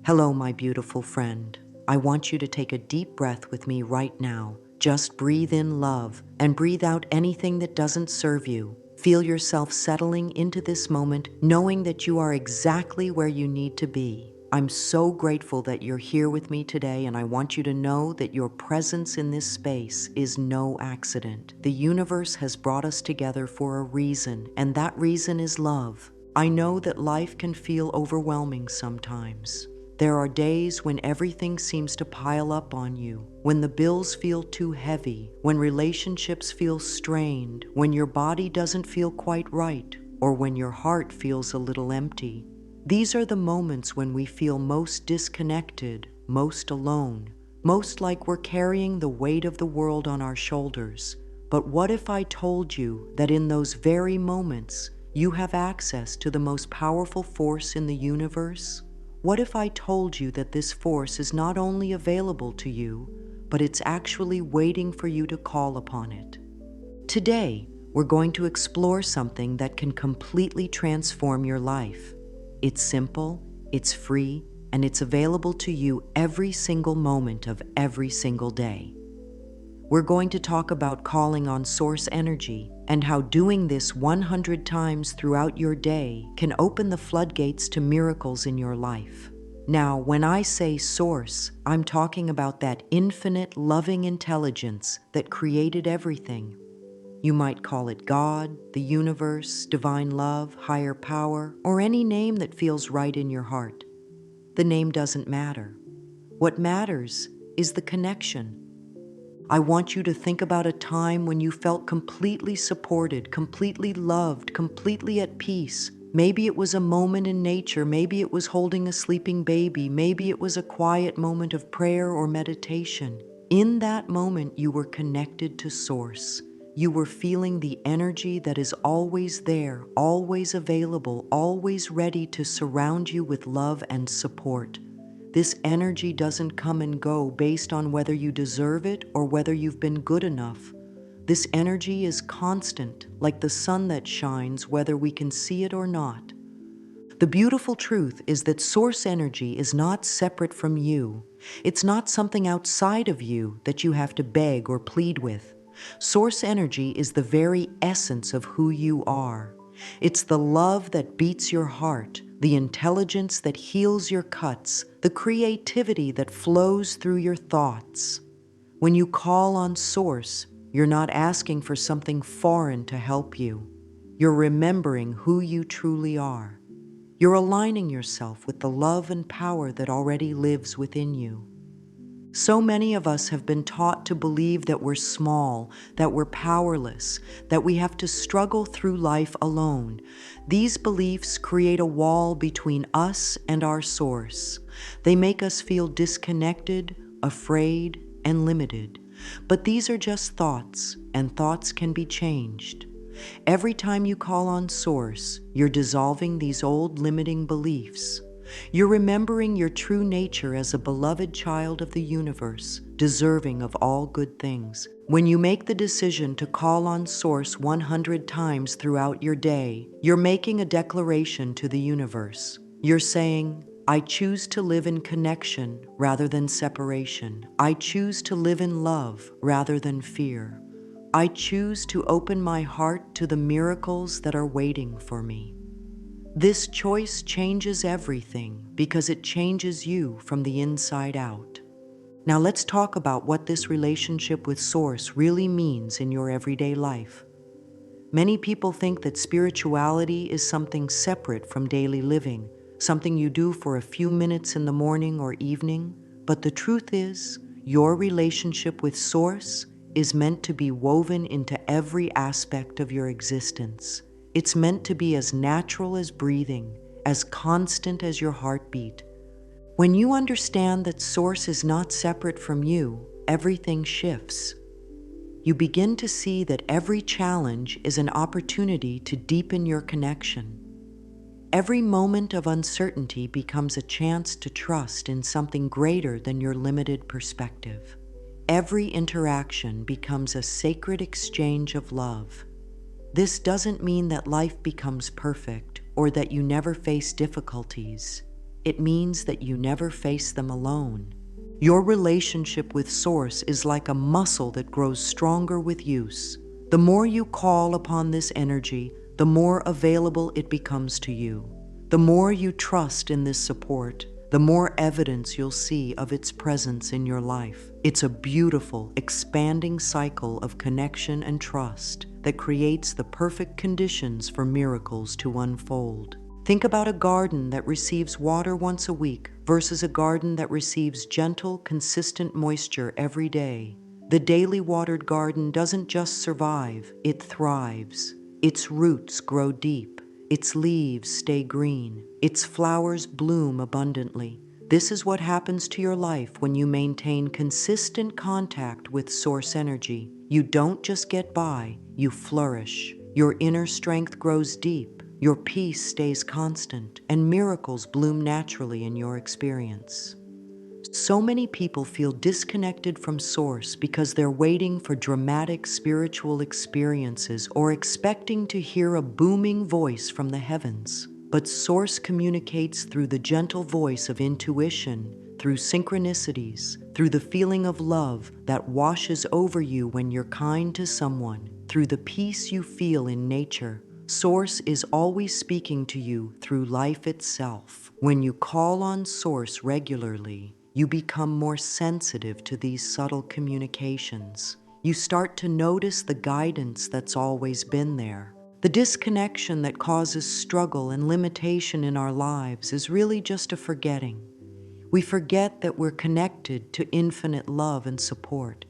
Hello, my beautiful friend. I want you to take a deep breath with me right now. Just breathe in love and breathe out anything that doesn't serve you. Feel yourself settling into this moment, knowing that you are exactly where you need to be. I'm so grateful that you're here with me today, and I want you to know that your presence in this space is no accident. The universe has brought us together for a reason, and that reason is love. I know that life can feel overwhelming sometimes. There are days when everything seems to pile up on you, when the bills feel too heavy, when relationships feel strained, when your body doesn't feel quite right, or when your heart feels a little empty. These are the moments when we feel most disconnected, most alone, most like we're carrying the weight of the world on our shoulders. But what if I told you that in those very moments, you have access to the most powerful force in the universe? What if I told you that this force is not only available to you, but it's actually waiting for you to call upon it? Today, we're going to explore something that can completely transform your life. It's simple, it's free, and it's available to you every single moment of every single day. We're going to talk about calling on source energy and how doing this 100 times throughout your day can open the floodgates to miracles in your life. Now, when I say source, I'm talking about that infinite, loving intelligence that created everything. You might call it God, the universe, divine love, higher power, or any name that feels right in your heart. The name doesn't matter. What matters is the connection. I want you to think about a time when you felt completely supported, completely loved, completely at peace. Maybe it was a moment in nature, maybe it was holding a sleeping baby, maybe it was a quiet moment of prayer or meditation. In that moment, you were connected to Source. You were feeling the energy that is always there, always available, always ready to surround you with love and support. This energy doesn't come and go based on whether you deserve it or whether you've been good enough. This energy is constant, like the sun that shines whether we can see it or not. The beautiful truth is that source energy is not separate from you. It's not something outside of you that you have to beg or plead with. Source energy is the very essence of who you are. It's the love that beats your heart, the intelligence that heals your cuts, the creativity that flows through your thoughts. When you call on Source, you're not asking for something foreign to help you. You're remembering who you truly are. You're aligning yourself with the love and power that already lives within you. So many of us have been taught to believe that we're small, that we're powerless, that we have to struggle through life alone. These beliefs create a wall between us and our source. They make us feel disconnected, afraid, and limited. But these are just thoughts, and thoughts can be changed. Every time you call on Source, you're dissolving these old limiting beliefs. You're remembering your true nature as a beloved child of the universe, deserving of all good things. When you make the decision to call on Source 100 times throughout your day, you're making a declaration to the universe. You're saying, I choose to live in connection rather than separation. I choose to live in love rather than fear. I choose to open my heart to the miracles that are waiting for me. This choice changes everything because it changes you from the inside out. Now let's talk about what this relationship with Source really means in your everyday life. Many people think that spirituality is something separate from daily living, something you do for a few minutes in the morning or evening, but the truth is, your relationship with Source is meant to be woven into every aspect of your existence. It's meant to be as natural as breathing, as constant as your heartbeat. When you understand that Source is not separate from you, everything shifts. You begin to see that every challenge is an opportunity to deepen your connection. Every moment of uncertainty becomes a chance to trust in something greater than your limited perspective. Every interaction becomes a sacred exchange of love. This doesn't mean that life becomes perfect or that you never face difficulties. It means that you never face them alone. Your relationship with Source is like a muscle that grows stronger with use. The more you call upon this energy, the more available it becomes to you. The more you trust in this support, the more evidence you'll see of its presence in your life. It's a beautiful, expanding cycle of connection and trust that creates the perfect conditions for miracles to unfold. Think about a garden that receives water once a week versus a garden that receives gentle, consistent moisture every day. The daily watered garden doesn't just survive, it thrives. Its roots grow deep. Its leaves stay green. Its flowers bloom abundantly. This is what happens to your life when you maintain consistent contact with Source energy. You don't just get by, you flourish. Your inner strength grows deep. Your peace stays constant, and miracles bloom naturally in your experience. So many people feel disconnected from Source because they're waiting for dramatic spiritual experiences or expecting to hear a booming voice from the heavens. But Source communicates through the gentle voice of intuition, through synchronicities, through the feeling of love that washes over you when you're kind to someone, through the peace you feel in nature. Source is always speaking to you through life itself. When you call on Source regularly, you become more sensitive to these subtle communications. You start to notice the guidance that's always been there. The disconnection that causes struggle and limitation in our lives is really just a forgetting. We forget that we're connected to infinite love and support.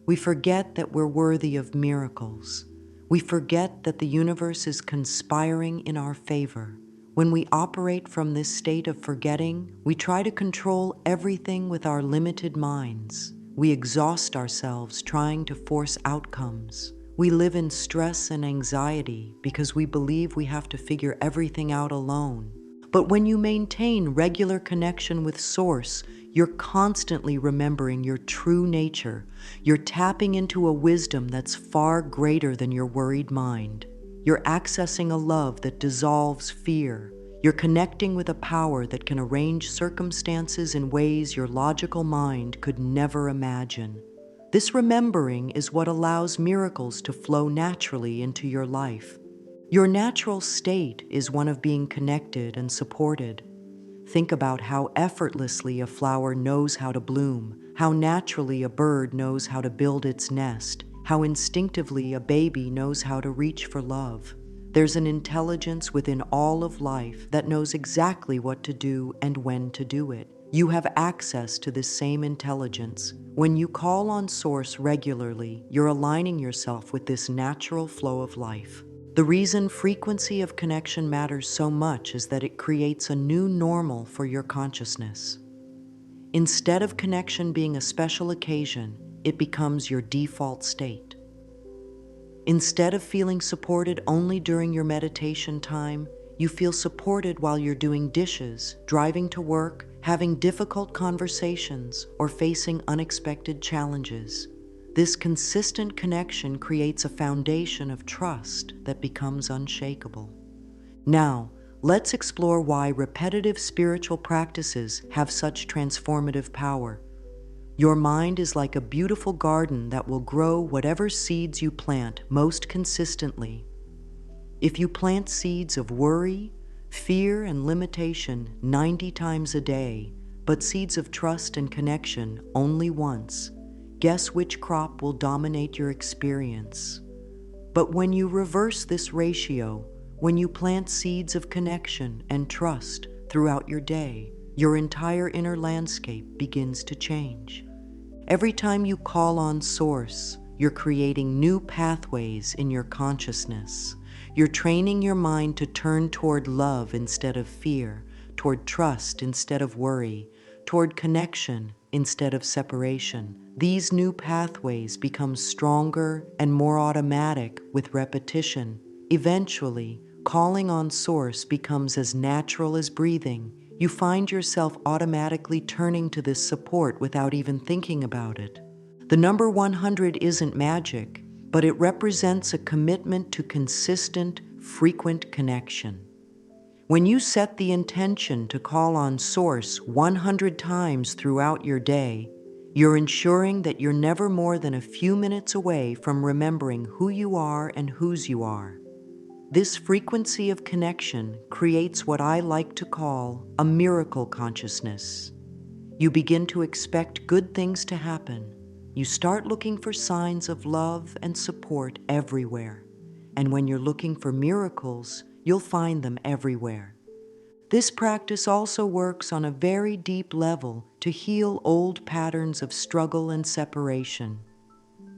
We forget that we're worthy of miracles. We forget that the universe is conspiring in our favor. When we operate from this state of forgetting, we try to control everything with our limited minds. We exhaust ourselves trying to force outcomes. We live in stress and anxiety because we believe we have to figure everything out alone. But when you maintain regular connection with Source, you're constantly remembering your true nature. You're tapping into a wisdom that's far greater than your worried mind. You're accessing a love that dissolves fear. You're connecting with a power that can arrange circumstances in ways your logical mind could never imagine. This remembering is what allows miracles to flow naturally into your life. Your natural state is one of being connected and supported. Think about how effortlessly a flower knows how to bloom, how naturally a bird knows how to build its nest, how instinctively a baby knows how to reach for love. There's an intelligence within all of life that knows exactly what to do and when to do it. You have access to this same intelligence. When you call on Source regularly, you're aligning yourself with this natural flow of life. The reason frequency of connection matters so much is that it creates a new normal for your consciousness. Instead of connection being a special occasion, it becomes your default state. Instead of feeling supported only during your meditation time, you feel supported while you're doing dishes, driving to work, having difficult conversations, or facing unexpected challenges. This consistent connection creates a foundation of trust that becomes unshakable. Now, let's explore why repetitive spiritual practices have such transformative power. Your mind is like a beautiful garden that will grow whatever seeds you plant most consistently. If you plant seeds of worry, fear, and limitation 90 times a day, but seeds of trust and connection only once, guess which crop will dominate your experience? But when you reverse this ratio, when you plant seeds of connection and trust throughout your day, your entire inner landscape begins to change. Every time you call on Source, you're creating new pathways in your consciousness. You're training your mind to turn toward love instead of fear, toward trust instead of worry, toward connection instead of separation. These new pathways become stronger and more automatic with repetition. Eventually, calling on Source becomes as natural as breathing. You find yourself automatically turning to this support without even thinking about it. The number 100 isn't magic, but it represents a commitment to consistent, frequent connection. When you set the intention to call on Source 100 times throughout your day, you're ensuring that you're never more than a few minutes away from remembering who you are and whose you are. This frequency of connection creates what I like to call a miracle consciousness. You begin to expect good things to happen. You start looking for signs of love and support everywhere. And when you're looking for miracles, you'll find them everywhere. This practice also works on a very deep level to heal old patterns of struggle and separation.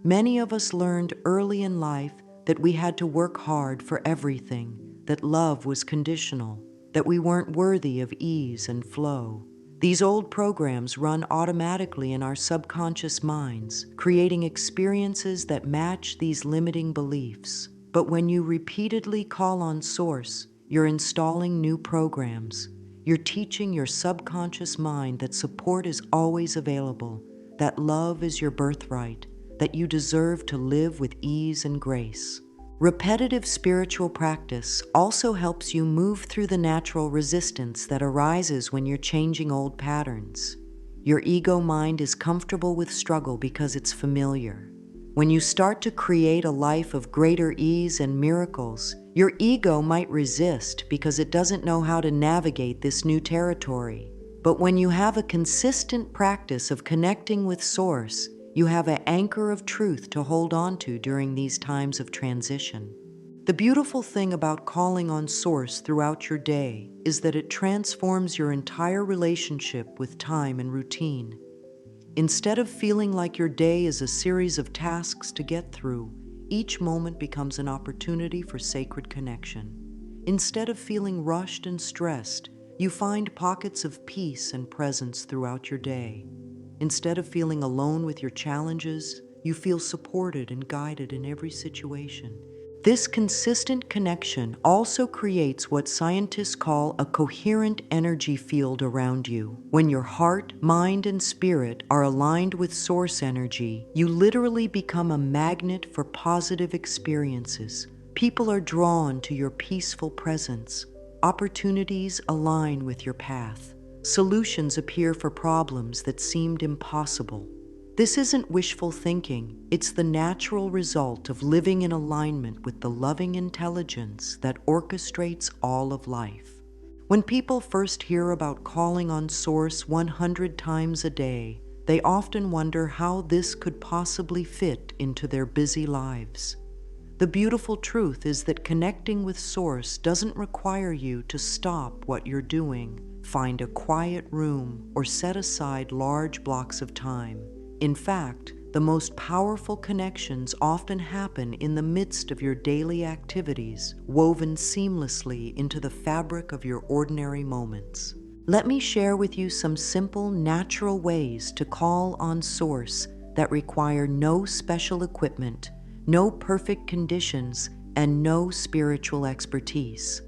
Many of us learned early in life that we had to work hard for everything, that love was conditional, that we weren't worthy of ease and flow. These old programs run automatically in our subconscious minds, creating experiences that match these limiting beliefs. But when you repeatedly call on Source, you're installing new programs. You're teaching your subconscious mind that support is always available, that love is your birthright, that you deserve to live with ease and grace. Repetitive spiritual practice also helps you move through the natural resistance that arises when you're changing old patterns. Your ego mind is comfortable with struggle because it's familiar. When you start to create a life of greater ease and miracles, your ego might resist because it doesn't know how to navigate this new territory. But when you have a consistent practice of connecting with Source, you have an anchor of truth to hold on to during these times of transition. The beautiful thing about calling on Source throughout your day is that it transforms your entire relationship with time and routine. Instead of feeling like your day is a series of tasks to get through, each moment becomes an opportunity for sacred connection. Instead of feeling rushed and stressed, you find pockets of peace and presence throughout your day. Instead of feeling alone with your challenges, you feel supported and guided in every situation. This consistent connection also creates what scientists call a coherent energy field around you. When your heart, mind, and spirit are aligned with Source energy, you literally become a magnet for positive experiences. People are drawn to your peaceful presence. Opportunities align with your path. Solutions appear for problems that seemed impossible. This isn't wishful thinking, it's the natural result of living in alignment with the loving intelligence that orchestrates all of life. When people first hear about calling on Source 100 times a day, they often wonder how this could possibly fit into their busy lives. The beautiful truth is that connecting with Source doesn't require you to stop what you're doing, find a quiet room, or set aside large blocks of time. In fact, the most powerful connections often happen in the midst of your daily activities, woven seamlessly into the fabric of your ordinary moments. Let me share with you some simple, natural ways to call on Source that require no special equipment, no perfect conditions, and no spiritual expertise.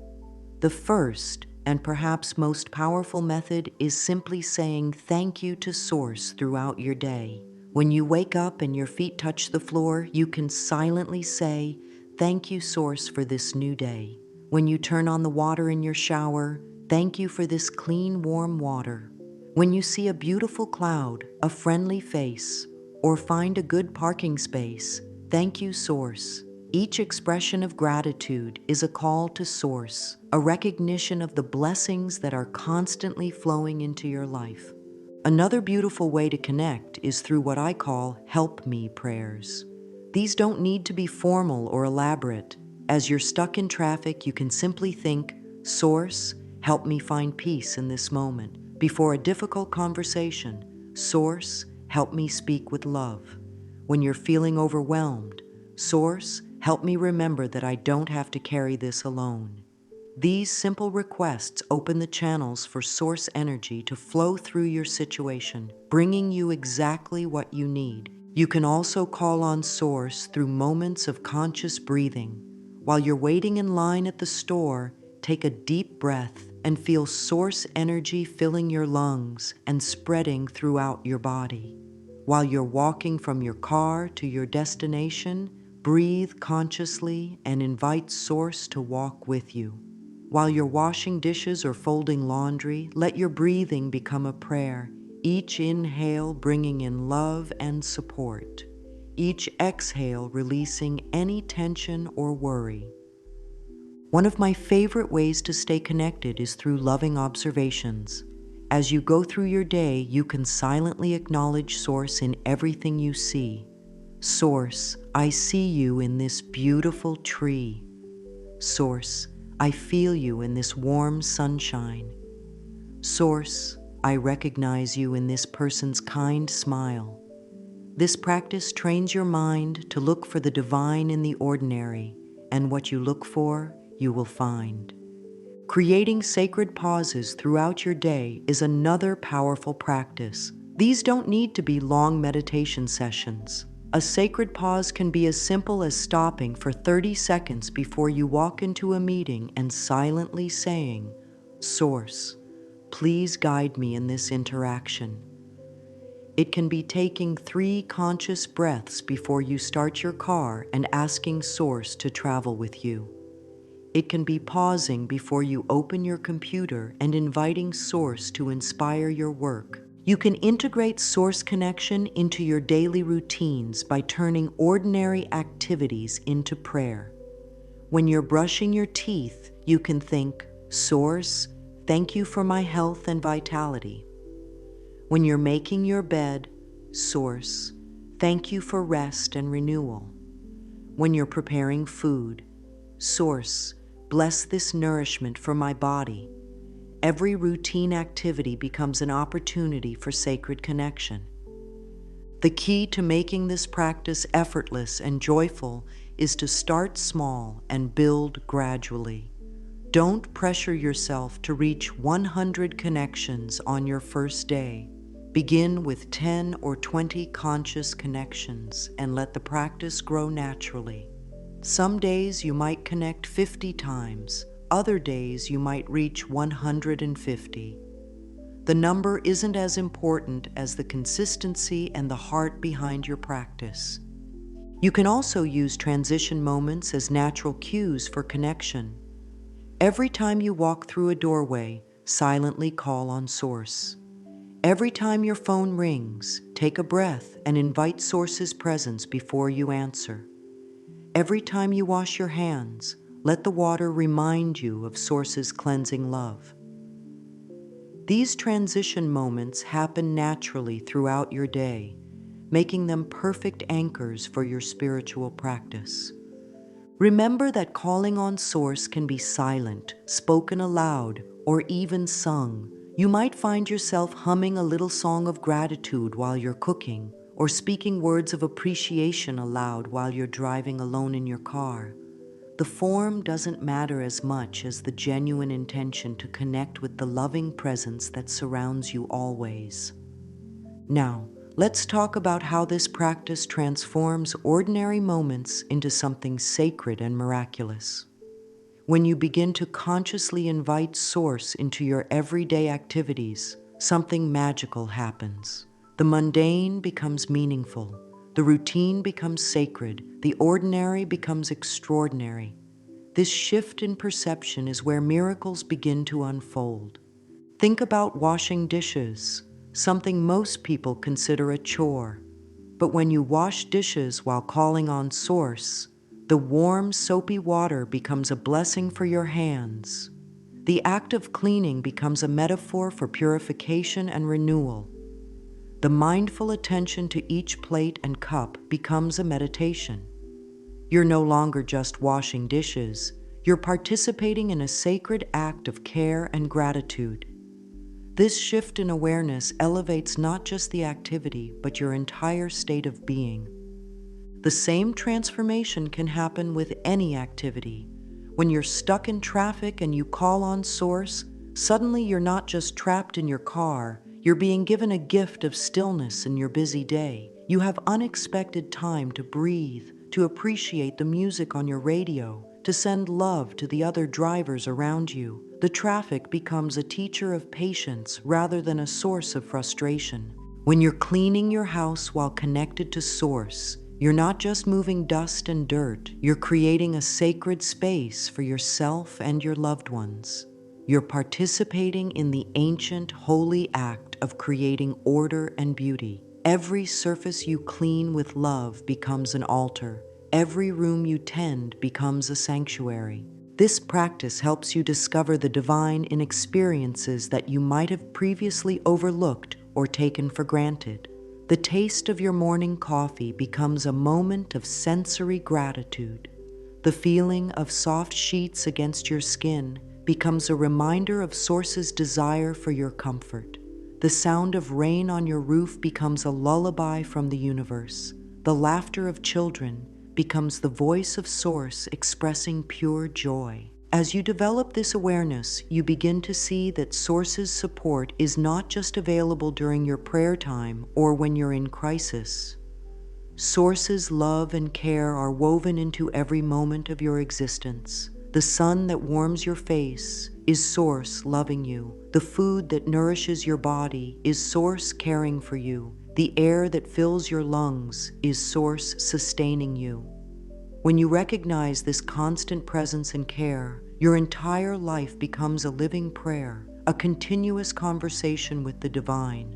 The first, and perhaps most powerful method, is simply saying thank you to Source throughout your day. When you wake up and your feet touch the floor, you can silently say, "Thank you, Source, for this new day." When you turn on the water in your shower, "Thank you for this clean, warm water." When you see a beautiful cloud, a friendly face, or find a good parking space, "Thank you, Source." Each expression of gratitude is a call to Source, a recognition of the blessings that are constantly flowing into your life. Another beautiful way to connect is through what I call help me prayers. These don't need to be formal or elaborate. As you're stuck in traffic, you can simply think, "Source, help me find peace in this moment." Before a difficult conversation, "Source, help me speak with love." When you're feeling overwhelmed, "Source, help me remember that I don't have to carry this alone." These simple requests open the channels for Source energy to flow through your situation, bringing you exactly what you need. You can also call on Source through moments of conscious breathing. While you're waiting in line at the store, take a deep breath and feel Source energy filling your lungs and spreading throughout your body. While you're walking from your car to your destination, breathe consciously and invite Source to walk with you. While you're washing dishes or folding laundry, let your breathing become a prayer. Each inhale bringing in love and support. Each exhale releasing any tension or worry. One of my favorite ways to stay connected is through loving observations. As you go through your day, you can silently acknowledge Source in everything you see. Source, I see you in this beautiful tree. Source, I feel you in this warm sunshine. Source, I recognize you in this person's kind smile. This practice trains your mind to look for the divine in the ordinary, and what you look for, you will find. Creating sacred pauses throughout your day is another powerful practice. These don't need to be long meditation sessions. A sacred pause can be as simple as stopping for 30 seconds before you walk into a meeting and silently saying, Source, please guide me in this interaction. It can be taking 3 conscious breaths before you start your car and asking Source to travel with you. It can be pausing before you open your computer and inviting Source to inspire your work. You can integrate Source connection into your daily routines by turning ordinary activities into prayer. When you're brushing your teeth, you can think, Source, thank you for my health and vitality. When you're making your bed, Source, thank you for rest and renewal. When you're preparing food, Source, bless this nourishment for my body. Every routine activity becomes an opportunity for sacred connection. The key to making this practice effortless and joyful is to start small and build gradually. Don't pressure yourself to reach 100 connections on your first day. Begin with 10 or 20 conscious connections and let the practice grow naturally. Some days you might connect 50 times, other days you might reach 150. The number isn't as important as the consistency and the heart behind your practice. You can also use transition moments as natural cues for connection. Every time you walk through a doorway, silently call on Source. Every time your phone rings, take a breath and invite Source's presence before you answer. Every time you wash your hands, let the water remind you of Source's cleansing love. These transition moments happen naturally throughout your day, making them perfect anchors for your spiritual practice. Remember that calling on Source can be silent, spoken aloud, or even sung. You might find yourself humming a little song of gratitude while you're cooking, or speaking words of appreciation aloud while you're driving alone in your car. The form doesn't matter as much as the genuine intention to connect with the loving presence that surrounds you always. Now, let's talk about how this practice transforms ordinary moments into something sacred and miraculous. When you begin to consciously invite Source into your everyday activities, something magical happens. The mundane becomes meaningful. The routine becomes sacred. The ordinary becomes extraordinary. This shift in perception is where miracles begin to unfold. Think about washing dishes, something most people consider a chore. But when you wash dishes while calling on Source, the warm, soapy water becomes a blessing for your hands. The act of cleaning becomes a metaphor for purification and renewal. The mindful attention to each plate and cup becomes a meditation. You're no longer just washing dishes, you're participating in a sacred act of care and gratitude. This shift in awareness elevates not just the activity, but your entire state of being. The same transformation can happen with any activity. When you're stuck in traffic and you call on Source, suddenly you're not just trapped in your car, you're being given a gift of stillness in your busy day. You have unexpected time to breathe, to appreciate the music on your radio, to send love to the other drivers around you. The traffic becomes a teacher of patience rather than a source of frustration. When you're cleaning your house while connected to Source, You're not just moving dust and dirt, you're creating a sacred space for yourself and your loved ones. You're participating in the ancient, holy act of creating order and beauty. Every surface you clean with love becomes an altar. Every room you tend becomes a sanctuary. This practice helps you discover the divine in experiences that you might have previously overlooked or taken for granted. The taste of your morning coffee becomes a moment of sensory gratitude. The feeling of soft sheets against your skin becomes a reminder of Source's desire for your comfort. The sound of rain on your roof becomes a lullaby from the universe. The laughter of children becomes the voice of Source expressing pure joy. As you develop this awareness, you begin to see that Source's support is not just available during your prayer time or when you're in crisis. Source's love and care are woven into every moment of your existence. The sun that warms your face is Source loving you. The food that nourishes your body is Source caring for you. The air that fills your lungs is Source sustaining you. When you recognize this constant presence and care, your entire life becomes a living prayer, a continuous conversation with the divine.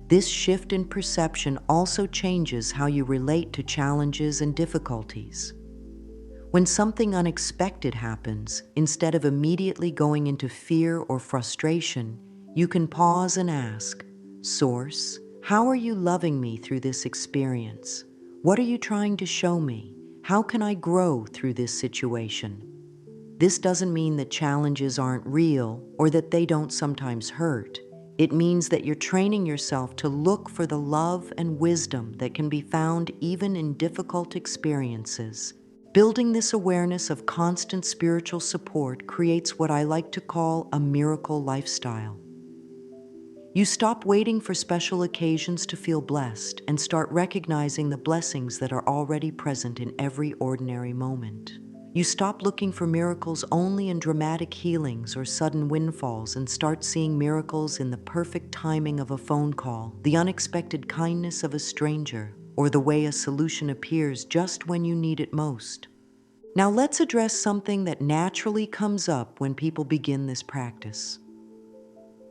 This shift in perception also changes how you relate to challenges and difficulties. When something unexpected happens, instead of immediately going into fear or frustration, you can pause and ask, Source, how are you loving me through this experience? What are you trying to show me? How can I grow through this situation? This doesn't mean that challenges aren't real or that they don't sometimes hurt. It means that you're training yourself to look for the love and wisdom that can be found even in difficult experiences. Building this awareness of constant spiritual support creates what I like to call a miracle lifestyle. You stop waiting for special occasions to feel blessed and start recognizing the blessings that are already present in every ordinary moment. You stop looking for miracles only in dramatic healings or sudden windfalls and start seeing miracles in the perfect timing of a phone call, the unexpected kindness of a stranger, or the way a solution appears just when you need it most. Now let's address something that naturally comes up when people begin this practice.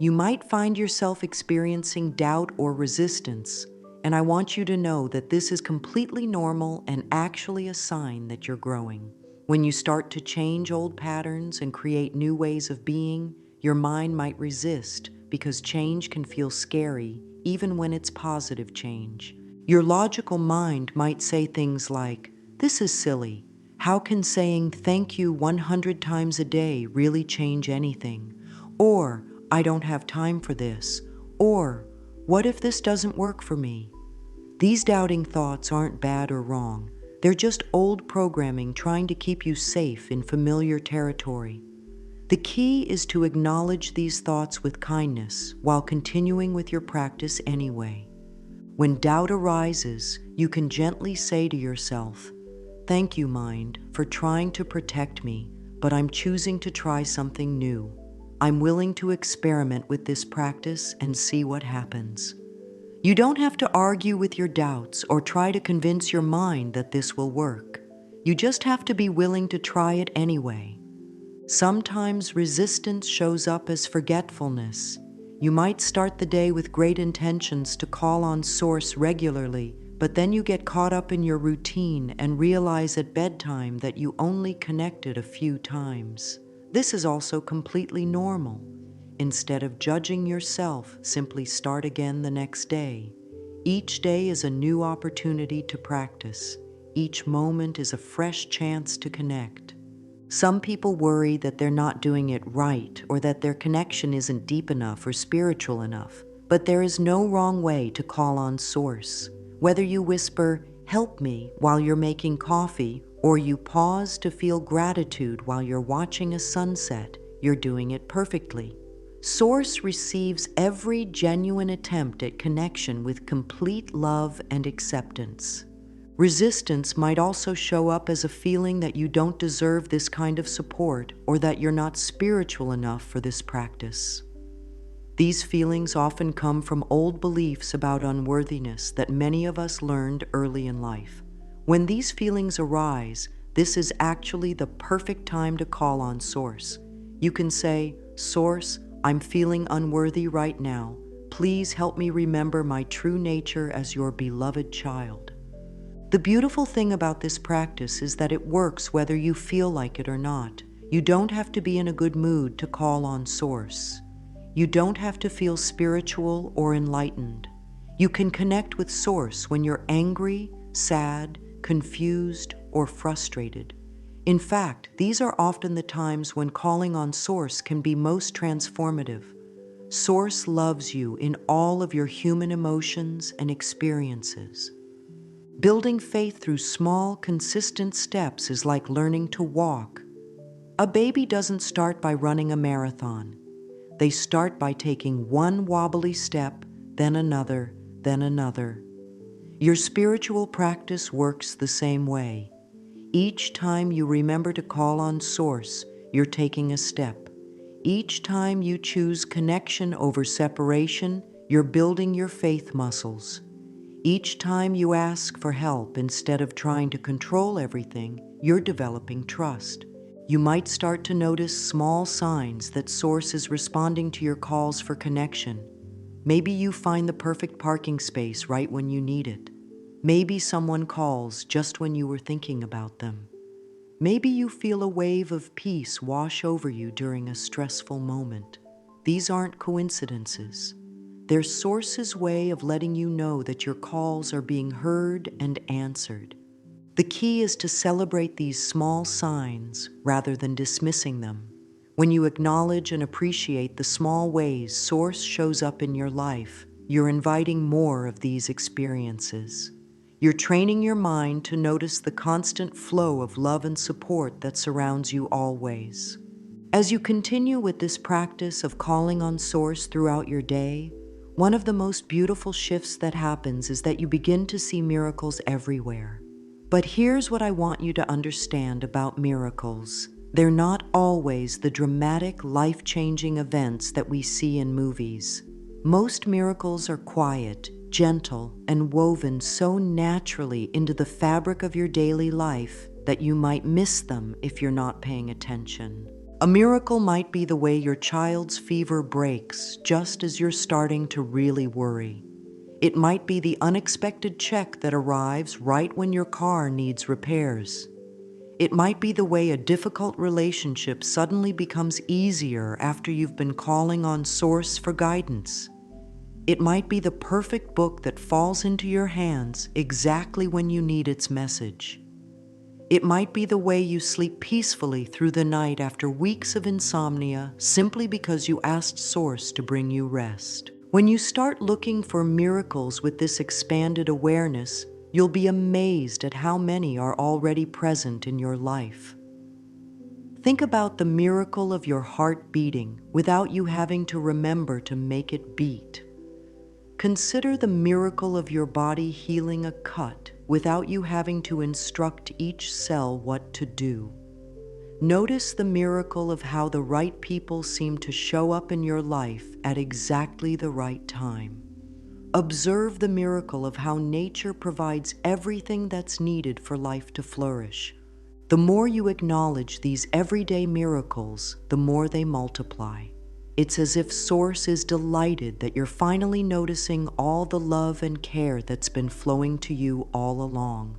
You might find yourself experiencing doubt or resistance, and I want you to know that this is completely normal and actually a sign that you're growing. When you start to change old patterns and create new ways of being, your mind might resist because change can feel scary, even when it's positive change. Your logical mind might say things like, "This is silly. How can saying thank you 100 times a day really change anything?" Or, "I don't have time for this." Or, "What if this doesn't work for me?" These doubting thoughts aren't bad or wrong. They're just old programming trying to keep you safe in familiar territory. The key is to acknowledge these thoughts with kindness while continuing with your practice anyway. When doubt arises, you can gently say to yourself, "Thank you, mind, for trying to protect me, but I'm choosing to try something new. I'm willing to experiment with this practice and see what happens." You don't have to argue with your doubts or try to convince your mind that this will work. You just have to be willing to try it anyway. Sometimes resistance shows up as forgetfulness. You might start the day with great intentions to call on Source regularly, but then you get caught up in your routine and realize at bedtime that you only connected a few times. This is also completely normal. Instead of judging yourself, simply start again the next day. Each day is a new opportunity to practice. Each moment is a fresh chance to connect. Some people worry that they're not doing it right or that their connection isn't deep enough or spiritual enough. But there is no wrong way to call on Source. Whether you whisper, "Help me," while you're making coffee, or you pause to feel gratitude while you're watching a sunset, you're doing it perfectly. Source receives every genuine attempt at connection with complete love and acceptance. Resistance might also show up as a feeling that you don't deserve this kind of support or that you're not spiritual enough for this practice. These feelings often come from old beliefs about unworthiness that many of us learned early in life. When these feelings arise, this is actually the perfect time to call on Source. You can say, "Source, I'm feeling unworthy right now. Please help me remember my true nature as your beloved child." The beautiful thing about this practice is that it works whether you feel like it or not. You don't have to be in a good mood to call on Source. You don't have to feel spiritual or enlightened. You can connect with Source when you're angry, sad, confused, or frustrated. In fact, these are often the times when calling on Source can be most transformative. Source loves you in all of your human emotions and experiences. Building faith through small, consistent steps is like learning to walk. A baby doesn't start by running a marathon. They start by taking one wobbly step, then another, then another. Your spiritual practice works the same way. Each time you remember to call on Source, you're taking a step. Each time you choose connection over separation, you're building your faith muscles. Each time you ask for help instead of trying to control everything, you're developing trust. You might start to notice small signs that Source is responding to your calls for connection. Maybe you find the perfect parking space right when you need it. Maybe someone calls just when you were thinking about them. Maybe you feel a wave of peace wash over you during a stressful moment. These aren't coincidences. They're Source's way of letting you know that your calls are being heard and answered. The key is to celebrate these small signs rather than dismissing them. When you acknowledge and appreciate the small ways Source shows up in your life, you're inviting more of these experiences. You're training your mind to notice the constant flow of love and support that surrounds you always. As you continue with this practice of calling on Source throughout your day, one of the most beautiful shifts that happens is that you begin to see miracles everywhere. But here's what I want you to understand about miracles. They're not always the dramatic, life-changing events that we see in movies. Most miracles are quiet, gentle, and woven so naturally into the fabric of your daily life that you might miss them if you're not paying attention. A miracle might be the way your child's fever breaks just as you're starting to really worry. It might be the unexpected check that arrives right when your car needs repairs. It might be the way a difficult relationship suddenly becomes easier after you've been calling on Source for guidance. It might be the perfect book that falls into your hands exactly when you need its message. It might be the way you sleep peacefully through the night after weeks of insomnia simply because you asked Source to bring you rest. When you start looking for miracles with this expanded awareness, you'll be amazed at how many are already present in your life. Think about the miracle of your heart beating without you having to remember to make it beat. Consider the miracle of your body healing a cut without you having to instruct each cell what to do. Notice the miracle of how the right people seem to show up in your life at exactly the right time. Observe the miracle of how nature provides everything that's needed for life to flourish. The more you acknowledge these everyday miracles, the more they multiply. It's as if Source is delighted that you're finally noticing all the love and care that's been flowing to you all along.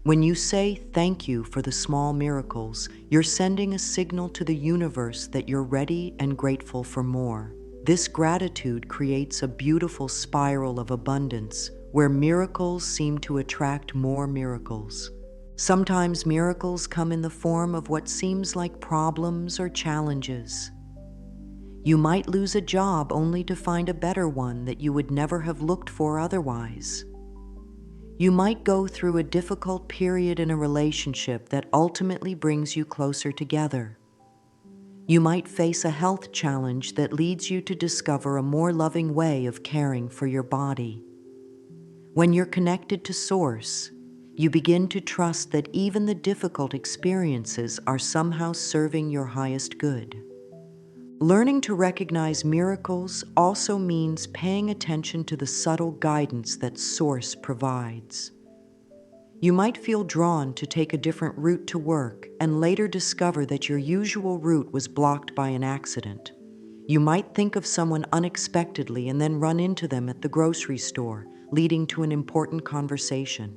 When you say thank you for the small miracles, you're sending a signal to the universe that you're ready and grateful for more. This gratitude creates a beautiful spiral of abundance where miracles seem to attract more miracles. Sometimes miracles come in the form of what seems like problems or challenges. You might lose a job only to find a better one that you would never have looked for otherwise. You might go through a difficult period in a relationship that ultimately brings you closer together. You might face a health challenge that leads you to discover a more loving way of caring for your body. When you're connected to Source, you begin to trust that even the difficult experiences are somehow serving your highest good. Learning to recognize miracles also means paying attention to the subtle guidance that Source provides. You might feel drawn to take a different route to work and later discover that your usual route was blocked by an accident. You might think of someone unexpectedly and then run into them at the grocery store, leading to an important conversation.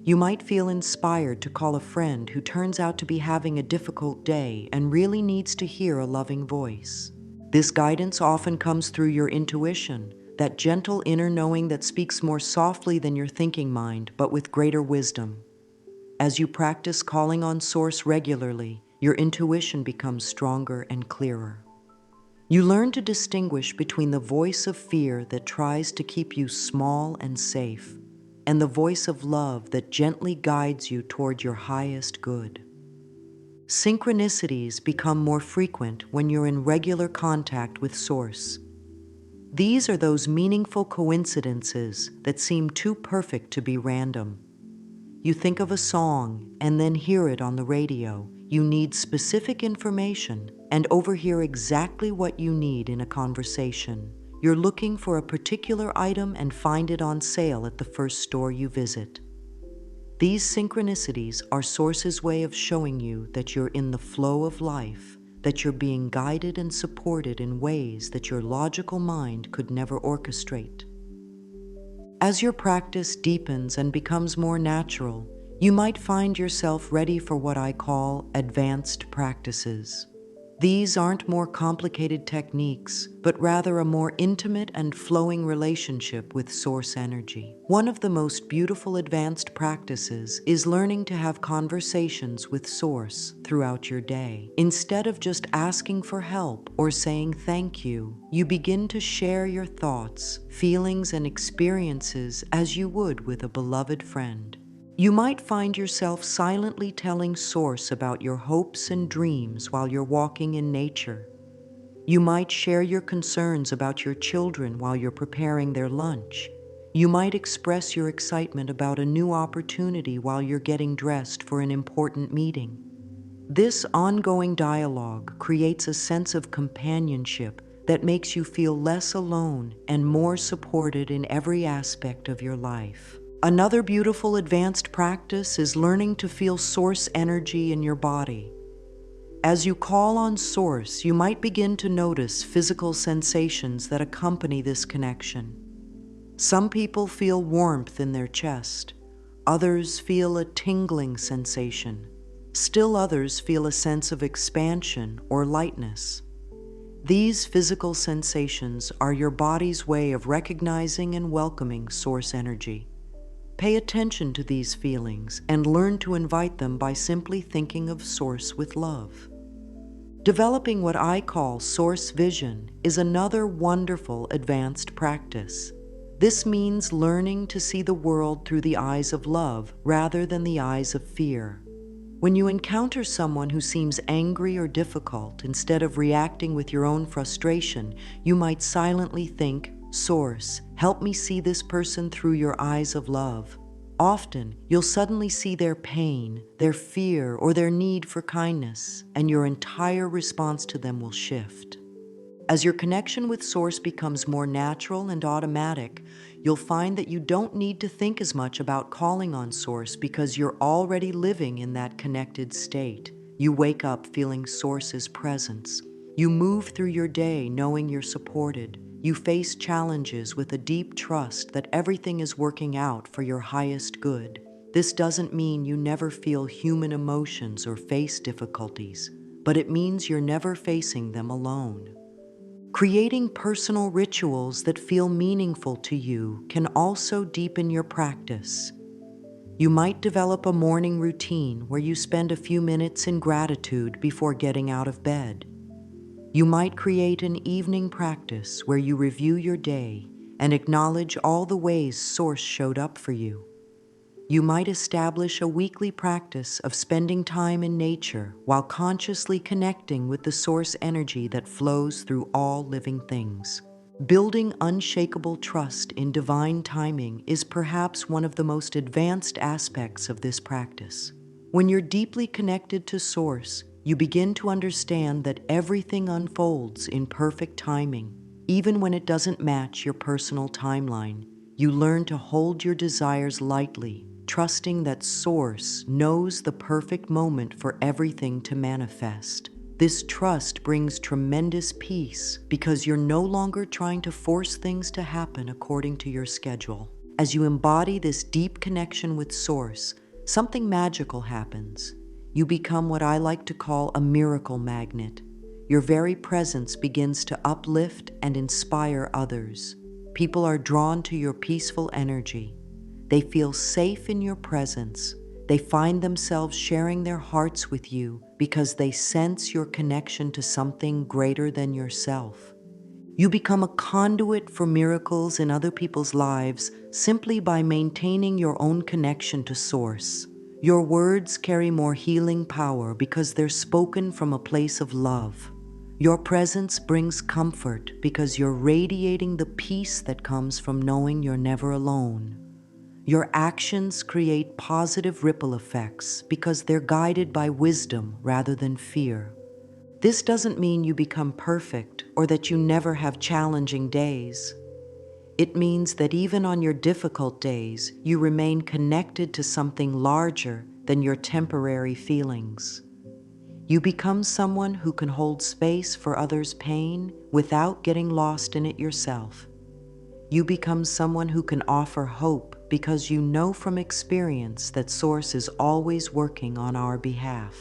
You might feel inspired to call a friend who turns out to be having a difficult day and really needs to hear a loving voice. This guidance often comes through your intuition, that gentle inner knowing that speaks more softly than your thinking mind, but with greater wisdom. As you practice calling on Source regularly, your intuition becomes stronger and clearer. You learn to distinguish between the voice of fear that tries to keep you small and safe, and the voice of love that gently guides you toward your highest good. Synchronicities become more frequent when you're in regular contact with Source. These are those meaningful coincidences that seem too perfect to be random. You think of a song and then hear it on the radio. You need specific information and overhear exactly what you need in a conversation. You're looking for a particular item and find it on sale at the first store you visit. These synchronicities are Source's way of showing you that you're in the flow of life, that you're being guided and supported in ways that your logical mind could never orchestrate. As your practice deepens and becomes more natural, you might find yourself ready for what I call advanced practices. These aren't more complicated techniques, but rather a more intimate and flowing relationship with Source energy. One of the most beautiful advanced practices is learning to have conversations with Source throughout your day. Instead of just asking for help or saying thank you, you begin to share your thoughts, feelings, and experiences as you would with a beloved friend. You might find yourself silently telling Source about your hopes and dreams while you're walking in nature. You might share your concerns about your children while you're preparing their lunch. You might express your excitement about a new opportunity while you're getting dressed for an important meeting. This ongoing dialogue creates a sense of companionship that makes you feel less alone and more supported in every aspect of your life. Another beautiful advanced practice is learning to feel Source energy in your body. As you call on Source, you might begin to notice physical sensations that accompany this connection. Some people feel warmth in their chest. Others feel a tingling sensation. Still others feel a sense of expansion or lightness. These physical sensations are your body's way of recognizing and welcoming Source energy. Pay attention to these feelings and learn to invite them by simply thinking of Source with love. Developing what I call Source vision is another wonderful advanced practice. This means learning to see the world through the eyes of love rather than the eyes of fear. When you encounter someone who seems angry or difficult, instead of reacting with your own frustration, you might silently think, Source, help me see this person through your eyes of love. Often, you'll suddenly see their pain, their fear, or their need for kindness, and your entire response to them will shift. As your connection with Source becomes more natural and automatic, you'll find that you don't need to think as much about calling on Source because you're already living in that connected state. You wake up feeling Source's presence. You move through your day knowing you're supported. You face challenges with a deep trust that everything is working out for your highest good. This doesn't mean you never feel human emotions or face difficulties, but it means you're never facing them alone. Creating personal rituals that feel meaningful to you can also deepen your practice. You might develop a morning routine where you spend a few minutes in gratitude before getting out of bed. You might create an evening practice where you review your day and acknowledge all the ways Source showed up for you. You might establish a weekly practice of spending time in nature while consciously connecting with the Source energy that flows through all living things. Building unshakable trust in divine timing is perhaps one of the most advanced aspects of this practice. When you're deeply connected to Source, you begin to understand that everything unfolds in perfect timing, even when it doesn't match your personal timeline. You learn to hold your desires lightly, trusting that Source knows the perfect moment for everything to manifest. This trust brings tremendous peace because you're no longer trying to force things to happen according to your schedule. As you embody this deep connection with Source, something magical happens. You become what I like to call a miracle magnet. Your very presence begins to uplift and inspire others. People are drawn to your peaceful energy. They feel safe in your presence. They find themselves sharing their hearts with you because they sense your connection to something greater than yourself. You become a conduit for miracles in other people's lives simply by maintaining your own connection to Source. Your words carry more healing power because they're spoken from a place of love. Your presence brings comfort because you're radiating the peace that comes from knowing you're never alone. Your actions create positive ripple effects because they're guided by wisdom rather than fear. This doesn't mean you become perfect or that you never have challenging days. It means that even on your difficult days, you remain connected to something larger than your temporary feelings. You become someone who can hold space for others' pain without getting lost in it yourself. You become someone who can offer hope because you know from experience that Source is always working on our behalf.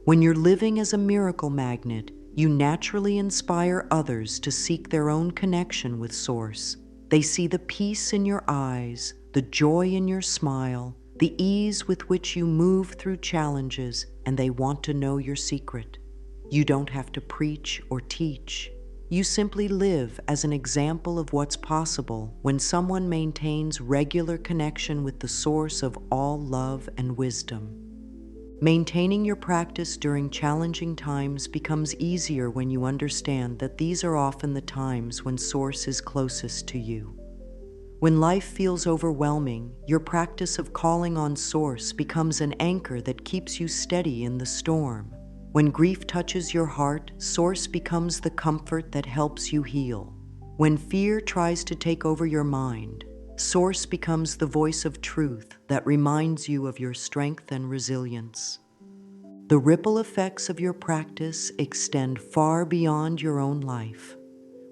When you're living as a miracle magnet, you naturally inspire others to seek their own connection with Source. They see the peace in your eyes, the joy in your smile, the ease with which you move through challenges, and they want to know your secret. You don't have to preach or teach. You simply live as an example of what's possible when someone maintains regular connection with the source of all love and wisdom. Maintaining your practice during challenging times becomes easier when you understand that these are often the times when Source is closest to you. When life feels overwhelming, your practice of calling on Source becomes an anchor that keeps you steady in the storm. When grief touches your heart, Source becomes the comfort that helps you heal. When fear tries to take over your mind, Source becomes the voice of truth that reminds you of your strength and resilience. The ripple effects of your practice extend far beyond your own life.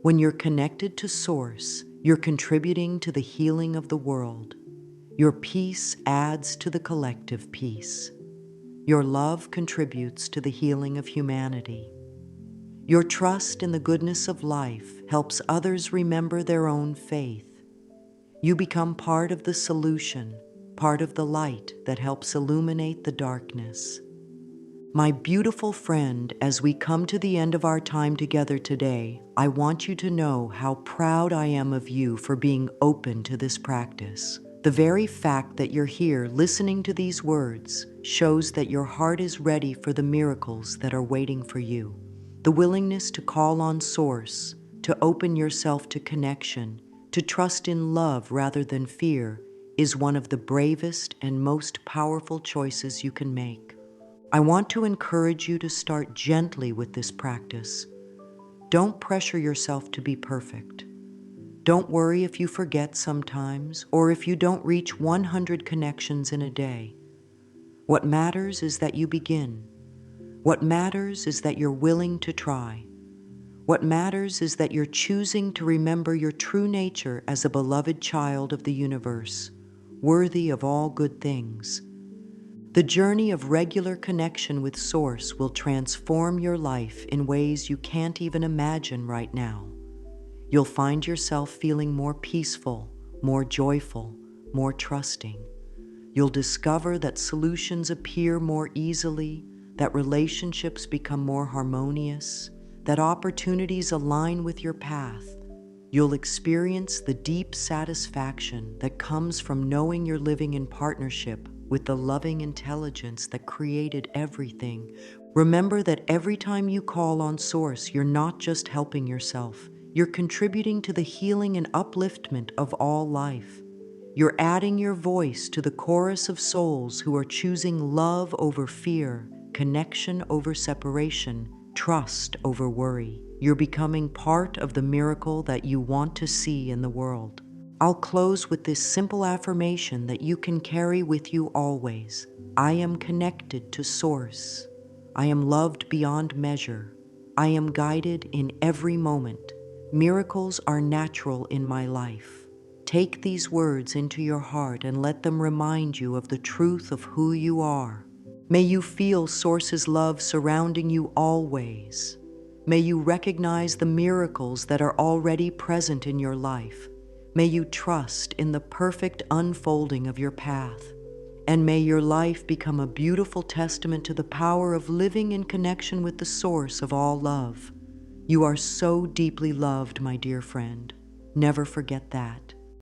When you're connected to Source, you're contributing to the healing of the world. Your peace adds to the collective peace. Your love contributes to the healing of humanity. Your trust in the goodness of life helps others remember their own faith. You become part of the solution, part of the light that helps illuminate the darkness. My beautiful friend, as we come to the end of our time together today, I want you to know how proud I am of you for being open to this practice. The very fact that you're here listening to these words shows that your heart is ready for the miracles that are waiting for you. The willingness to call on Source, to open yourself to connection, to trust in love rather than fear, is one of the bravest and most powerful choices you can make. I want to encourage you to start gently with this practice. Don't pressure yourself to be perfect. Don't worry if you forget sometimes or if you don't reach 100 connections in a day. What matters is that you begin. What matters is that you're willing to try. What matters is that you're choosing to remember your true nature as a beloved child of the universe, worthy of all good things. The journey of regular connection with Source will transform your life in ways you can't even imagine right now. You'll find yourself feeling more peaceful, more joyful, more trusting. You'll discover that solutions appear more easily, that relationships become more harmonious, that opportunities align with your path. You'll experience the deep satisfaction that comes from knowing you're living in partnership with the loving intelligence that created everything. Remember that every time you call on Source, you're not just helping yourself. You're contributing to the healing and upliftment of all life. You're adding your voice to the chorus of souls who are choosing love over fear, connection over separation, trust over worry. You're becoming part of the miracle that you want to see in the world. I'll close with this simple affirmation that you can carry with you always. I am connected to Source. I am loved beyond measure. I am guided in every moment. Miracles are natural in my life. Take these words into your heart and let them remind you of the truth of who you are. May you feel Source's love surrounding you always. May you recognize the miracles that are already present in your life. May you trust in the perfect unfolding of your path. And may your life become a beautiful testament to the power of living in connection with the source of all love. You are so deeply loved, my dear friend. Never forget that.